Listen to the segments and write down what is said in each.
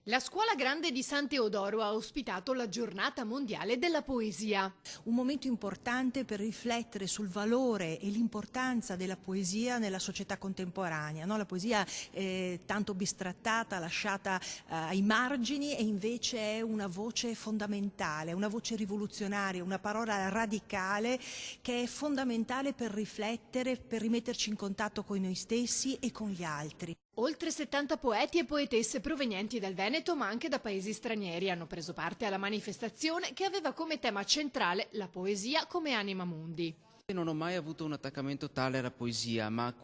La Scuola Grande di San Teodoro ha ospitato la Giornata Mondiale della Poesia. Un momento importante per riflettere sul valore e l'importanza della poesia nella società contemporanea, no? La poesia è tanto bistrattata, lasciata ai margini, e invece è una voce fondamentale, una voce rivoluzionaria, una parola radicale che è fondamentale per riflettere, per rimetterci in contatto con noi stessi e con gli altri. Oltre 70 poeti e poetesse provenienti dal Veneto, ma anche da paesi stranieri, hanno preso parte alla manifestazione che aveva come tema centrale la poesia come anima mundi. Non ho mai avuto un attaccamento tale alla poesia, ma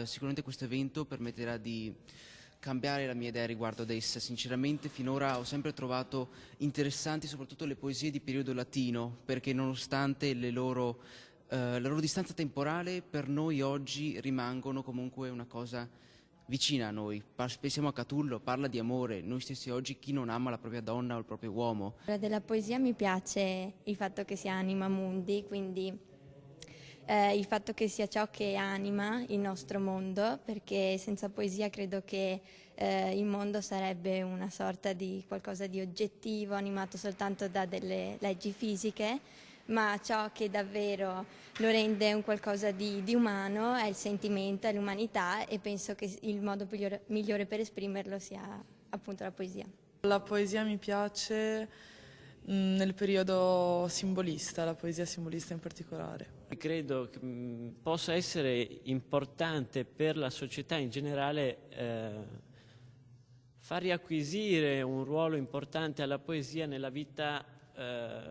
sicuramente questo evento permetterà di cambiare la mia idea riguardo ad essa. Sinceramente finora ho sempre trovato interessanti soprattutto le poesie di periodo latino, perché nonostante la loro distanza temporale, per noi oggi rimangono comunque una cosa vicina a noi. Pensiamo a Catullo, parla di amore. Noi stessi oggi, chi non ama la propria donna o il proprio uomo? Della poesia mi piace il fatto che sia anima mundi, quindi il fatto che sia ciò che anima il nostro mondo, perché senza poesia credo che il mondo sarebbe una sorta di qualcosa di oggettivo, animato soltanto da delle leggi fisiche, ma ciò che davvero lo rende un qualcosa di umano è il sentimento, è l'umanità, e penso che il modo migliore per esprimerlo sia appunto la poesia. La poesia mi piace nel periodo simbolista, la poesia simbolista in particolare. Credo che possa essere importante per la società in generale far riacquisire un ruolo importante alla poesia nella vita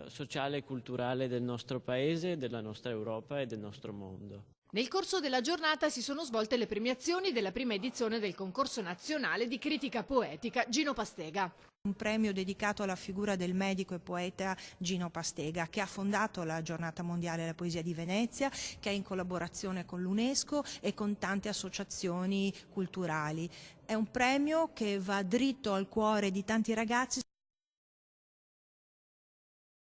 sociale e culturale del nostro paese, della nostra Europa e del nostro mondo. Nel corso della giornata si sono svolte le premiazioni della prima edizione del concorso nazionale di critica poetica Gino Pastega. Un premio dedicato alla figura del medico e poeta Gino Pastega, che ha fondato la Giornata Mondiale della Poesia di Venezia, che è in collaborazione con l'UNESCO e con tante associazioni culturali. È un premio che va dritto al cuore di tanti ragazzi.